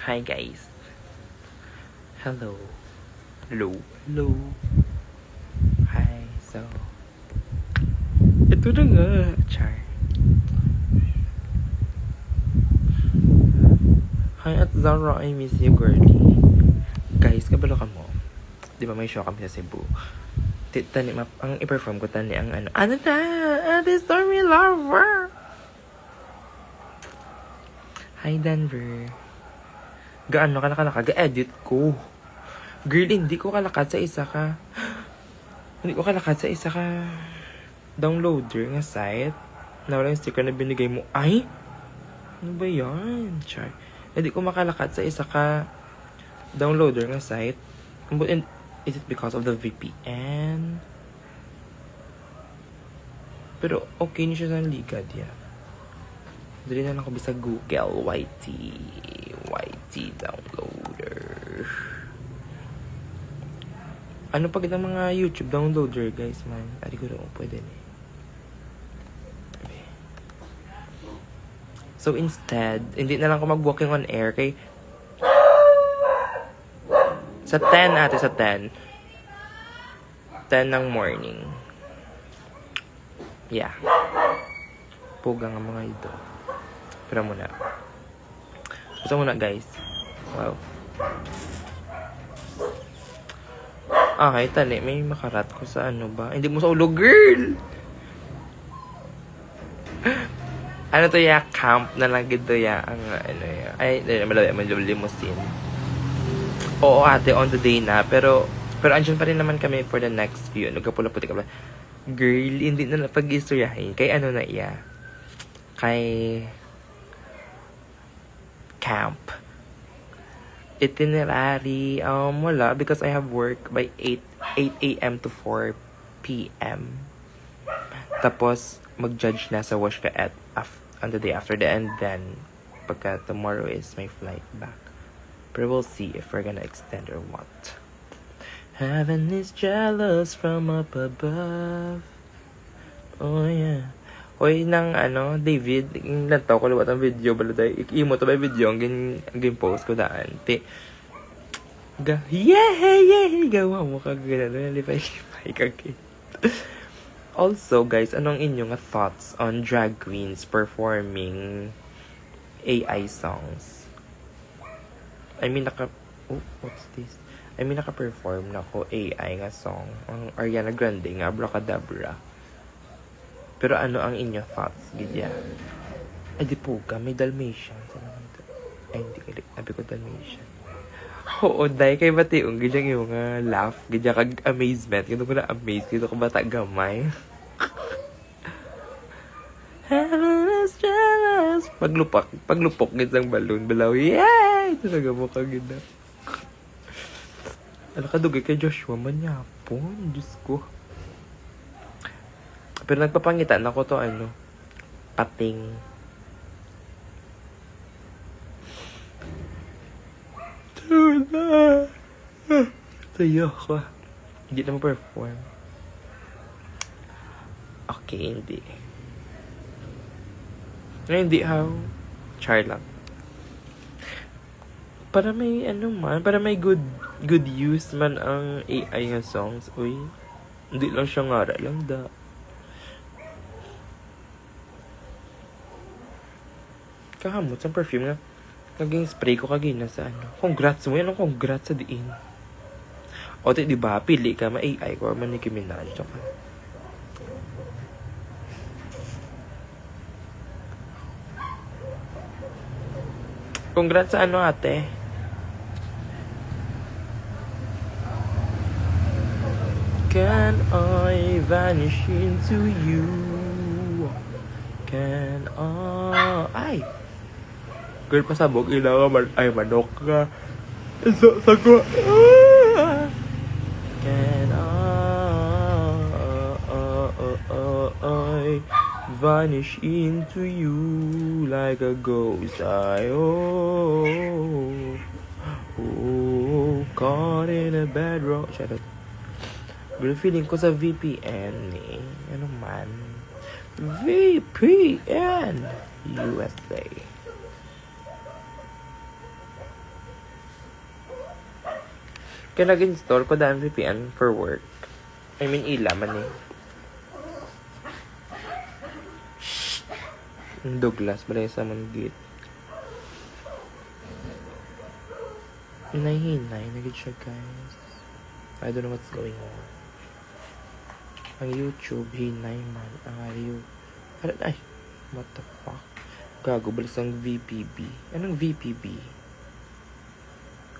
Hi guys. Hello. Hello. Hello. Hi. So, ito na nga. Char. Hi at Zara, I miss you girlie. Guys, kabalo ka mo. Di ba may show kami sa Cebu? Tani, ang i-perform ko tani ang ano na? The Stormy Lover! Hi Denver. Gaano ka ga-edit ko. Girl, hindi ko kalakad sa isa ka. Hindi ko kalakad sa isa ka downloader nga site. Nawala yung sticker na binigay mo. Ay! Ano ba yan? Char. Hindi ko makalakad sa isa ka downloader nga site. Is it because of the VPN? Pero okay niya siya sa ligad, yeah. Dali na lang ko bisa Google YT downloader. Ano pag ng mga YouTube downloader, guys, man? Ari ko rin, pwede na. So instead, hindi na lang ako mag-walking on air kay sa 10 ate, sa 10 ng morning. Yeah. Pugang ang mga ito. Pero muna. Gusto muna, guys. Wow. Okay, tali. May makarat ko sa ano ba? Hindi mo sa ulo, girl! Ano to ya? Camp na lang gito ya. Ang ano ya. Ay, malabi. Limousine. Oo, ate. On the day na. Pero andyan pa rin naman kami for the next few. Nagkapula-puti ka ba? Girl, hindi na pag-istoryahin. Kay ano na iya? Kay camp. Itinerary, wala. Because I have work by 8 a.m. to 4 p.m. Tapos, mag-judge na sa wash ka on the day after that. And then, pagka tomorrow is my flight back. But we'll see if we're gonna extend or what. Heaven is jealous from up above. Oh yeah. Hoy nang ano, David, lantaw ko liwat ang video baladay. Imo to ba video ang game post ko daan. Yay! Gawa mo ka gano'n. Lipay kag. Also, guys, anong inyong thoughts on drag queens performing AI songs? What's this? Naka-perform na ko AI nga song. Ang Ariana Grande nga, Abracadabra. Pero ano ang inyong thoughts, Gidya? Ay, di po ka, may Dalmatian. Ay, hindi ka, sabi ko Dalmatian. Oo, dahil kay Bationg, Gidya yung laugh, Gidya kag amazement. Gito ko na amaze, gito ko bata gamay. Heaven is jealous. Paglupok gitang balloon, balaw, yay! Talaga mo ka, Gidya. Ano ka dugay kay Joshua Manyapon, Diyos ko. Pero nagpapangitan ako to pating. Tayo ko. Hindi na ma-perform. Okay, hindi. Hindi how? Char lang. Para may para may good use man ang AI nga songs. Uy, hindi lang siya ngara lang da. Kahamot sa perfume nga. Naging spray ko kagina sa Congrats mo yan. Congrats sa diin. O, di ba? Pili ka. Ma-AI ko or man Nicki Minaj. Tsaka. Congrats sa ate? Can I vanish into you? Can I? Girl, pasabog ilaw manok ka. Sago. Can I vanish into you like a ghost? Caught in a bad rock. Shut up. Girl, feeling ko sa VPN Ano man? VPN USA. Kaya nag-install ko daan VPN for work. I mean, ilaman eh. Douglas, balay sa manggit. Hinay-hinay, nagit siya guys. I don't know what's going on. Ang YouTube, hinay man. Ang aliw. Ay, what the fuck? Gago, balis ang VPB. Anong VPB?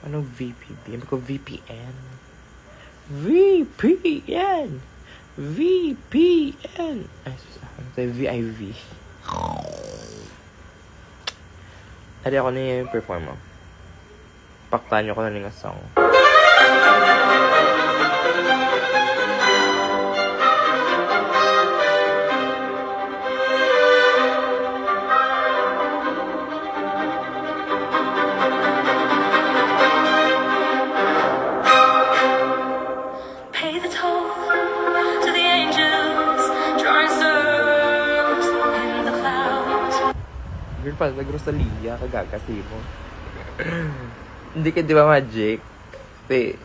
Anong VPB? Ano ko VPN? VPN! VPN! Ay, say VIV. Adi ako na yung perform mo. Paktan nyo ko na nga song. Pay the toll to the angels, drawing circles in the clouds. Girl, parang nag-Rosalia, kagagasi mo. Hindi ka di ba magic? Wait.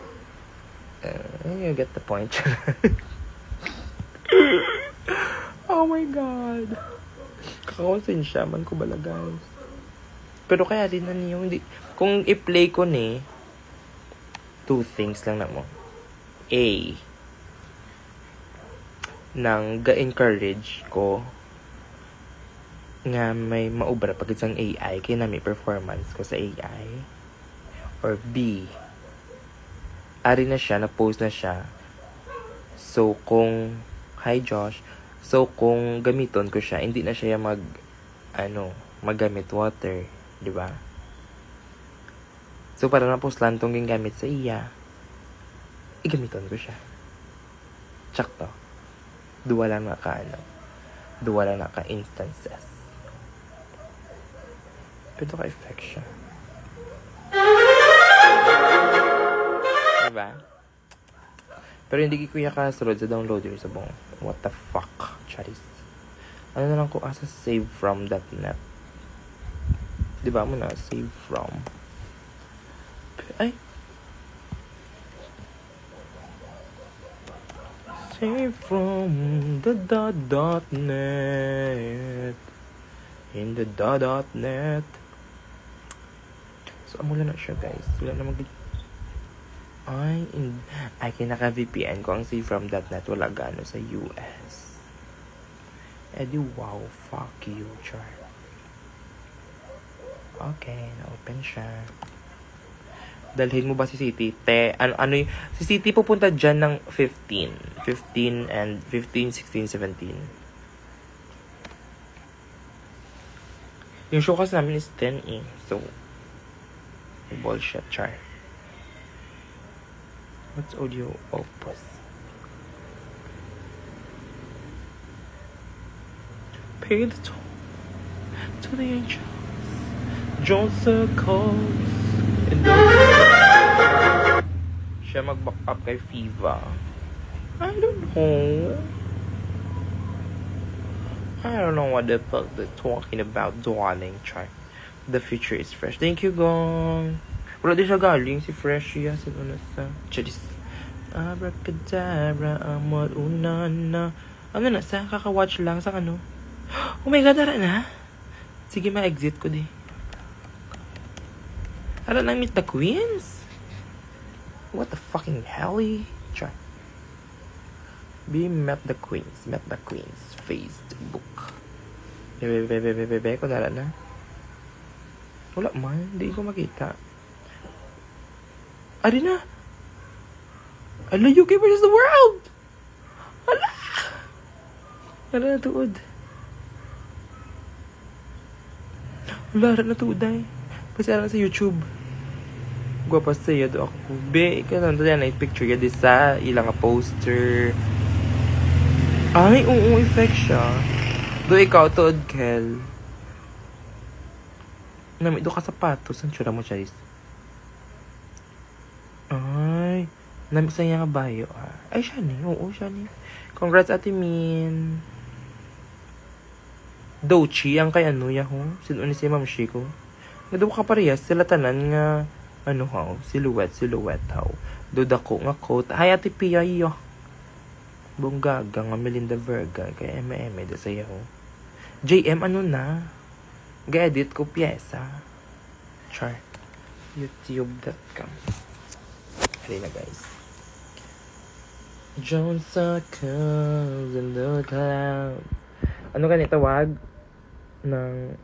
You get the point. Oh my God. Kakonsensya man ko bala guys. Pero kaya din na niyo, hindi. Kung i-play ko ni, two things lang na mo. A. Nang ga-encourage ko nga may maubra pag isang AI kaya na may performance ko sa AI. Or B. Ari na siya, na-post na siya. So, kung hi Josh. So, kung gamiton ko siya, hindi na siya magamit water. Diba? So, para na-post lang itong gamit sa iya, igamiton ko siya. Check to. Duwa lang na instances. Pero ka-effect siya. Diba? Pero hindi ko kasunod sa downloader sa buong. What the fuck? Charis. Ano na lang ko asa save from.net. Diba mo na? Save from. Ay! Save from the .net. In the .net. So, amula na siya guys. Wala na ay kinaka-VPN ko ang savefrom.net. Wala gano sa US. Di wow, fuck you, char. Okay, na-open siya. Dalhin mo ba si City? Ano yung... Si City pupunta dyan ng 15 and 15, 16, 17. Yung show kasi namin is 10 eh. So, bullshit, char. What's audio opus? Pay the toll to the angels. John circles in the... Siya mag-back up kay Fiva. I don't know what the fuck they're talking about, darling. Try. The future is fresh. Thank you, gong. Wala din siya galing. Si Fresh siya. Si sa Charis. Abracadabra, amor, una na. Ano na sa? Kaka-watch lang sa ano? Oh my God, tara na. Sige, ma-exit ko di. Tara na, meet the queens. What the fucking hell? Try. Be met the queens. Met the queens. Facebook. Bebe, ko tara na. Wala man. Hindi ko makita. Ari na. Ala, UK versus the world! Ala! Ala na tuod. Ala na tuod ay. Pasara sa YouTube. Guwapas sa'yo do ako. Be, ikaw nandun yan ay picture ya di sa ilang poster. Ay, effect siya. Do ikaw tuod, Kel. Nami, do ka sapatos. Ang tsura mo, Charis. Ay, nami sa nga bayo. Ay, siya ni. Oo, siya ni. Congrats, Ate Min. Dochi, ang kay ano, yaho. Sino ni si Ma'am Shiko. Nga daw ka parehas, sila tanan nga Ano how? Silhouette how? Duda ko nga coat. Hay, Ate Pia, iyo. Bonggaga nga Melinda Verga. Kaya eme da sa'yo. JM, ano na? Ga-edit ko pyesa. Char. YouTube.com. Hali na, guys. Jones circles in the cloud. Ano ganito tawag ng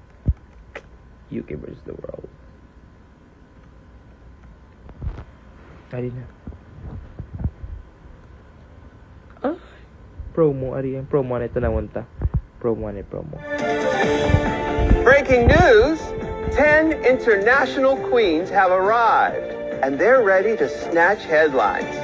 UK versus the world? Ari na. Ah, promo. Ari yan. Promo na ito na munta. Promo. Breaking news! 10 international queens have arrived, and they're ready to snatch headlines.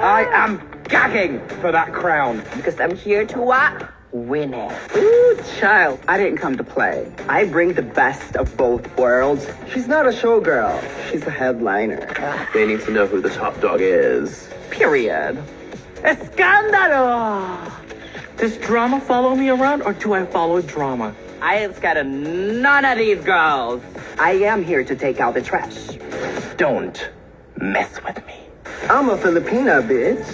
I am gagging for that crown. Because I'm here to what? Win it. Ooh, child, I didn't come to play. I bring the best of both worlds. She's not a showgirl. She's a headliner. They need to know who the top dog is. Period. Escándalo! Does drama follow me around, or do I follow drama? I ain't scared of none of these girls. I am here to take out the trash. Don't mess with me. I'm a Filipina, bitch.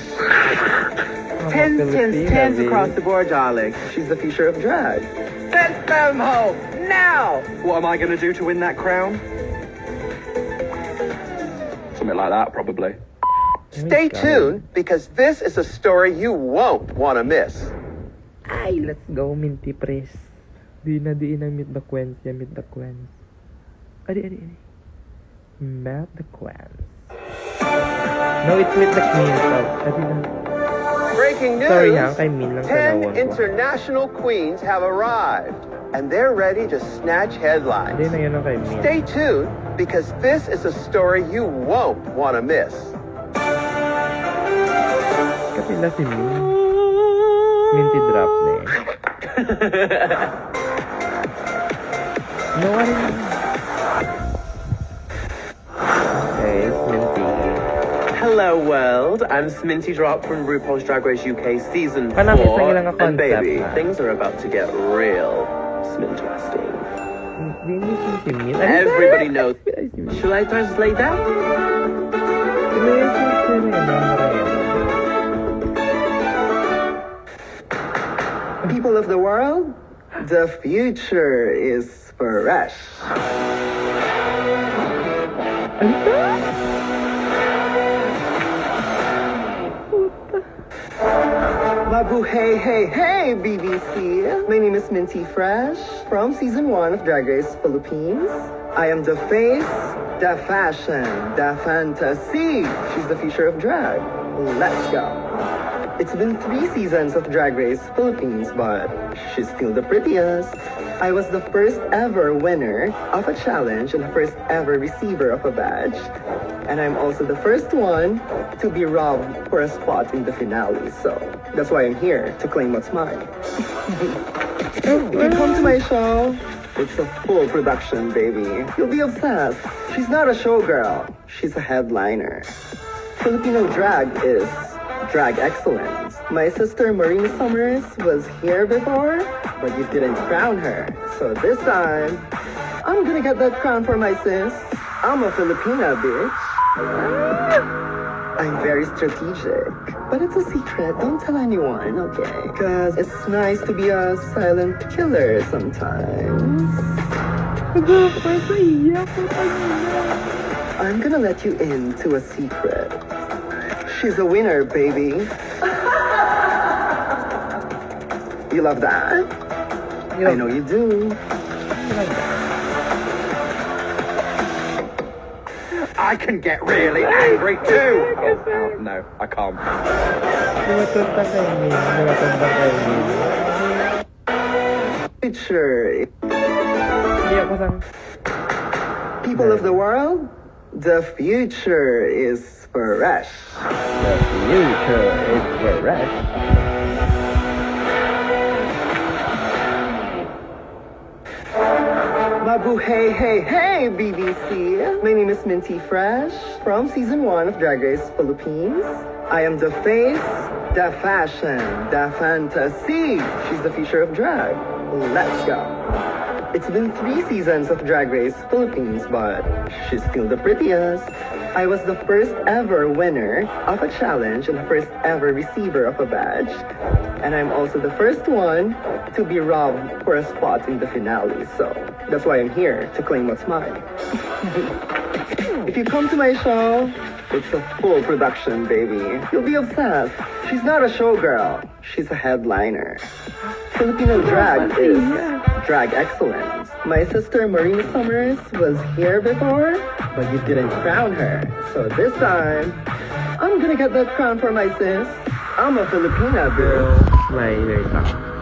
Tens across the board, darling. She's the future of drag. Send them home now! What am I gonna do to win that crown? Something like that, probably. Stay tuned, because this is a story you won't want to miss. Ay, let's go, Minty Press. Di na meet the queens. Meet the queens. Ari. Meet the queens. No, it's meet the queens. Ari na. Breaking news! Sorry ha, kay Min lang 10 tanawon ko. international queens have arrived, and they're ready to snatch headlines. Hindi na yun ang kay Min. Stay tuned, because this is a story you won't want to miss. Kapila si Min. Minty drop na eh. No, ano na. Okay, Minty. Hello world, I'm Sminty Drop from RuPaul's Drag Race UK Season 4. Parang isang ilang And concept, baby, ha? things are about to get real sminteresting. Hindi si Min. Everybody knows. Shall I translate that? People of the world, the future is fresh. Mabuhay, hey, BBC. My name is Minty Fresh from Season 1 of Drag Race Philippines. I am the face, the fashion, the fantasy. She's the future of drag. Let's go. It's been 3 seasons of Drag Race Philippines, but she's still the prettiest. I was the first ever winner of a challenge and the first ever receiver of a badge. And I'm also the first one to be robbed for a spot in the finale. So that's why I'm here, to claim what's mine. If you come to my show, it's a full production, baby. You'll be obsessed. She's not a showgirl. She's a headliner. Filipino drag is drag excellence. My sister Marina Summers was here before, but you didn't crown her. So this time, I'm gonna get that crown for my sis. I'm a Filipina, bitch. I'm very strategic, but it's a secret. Don't tell anyone, okay? Because it's nice to be a silent killer sometimes. I'm gonna let you into a secret. She's a winner, baby. You love that? I know you do. I can get really angry too. Oh, no, I can't. Lumatunta kay Min. Picture. Hindi ako sang... People of the world, the future is fresh. The future is fresh. Mabuhay, hey, BBC. My name is Minty Fresh from Season 1 of Drag Race Philippines. I am the face, the fashion, the fantasy. She's the future of drag. Let's go. It's been 3 seasons of Drag Race Philippines, but she's still the prettiest. I was the first ever winner of a challenge and the first ever receiver of a badge. And I'm also the first one to be robbed for a spot in the finale. So that's why I'm here, to claim what's mine. If you come to my show, it's a full production, baby. You'll be obsessed. She's not a showgirl. She's a headliner. Filipino drag is drag excellence. My sister Marina Summers was here before, but you didn't crown her. So this time, I'm gonna get that crown for my sis. I'm a Filipina, girl. May wait lang.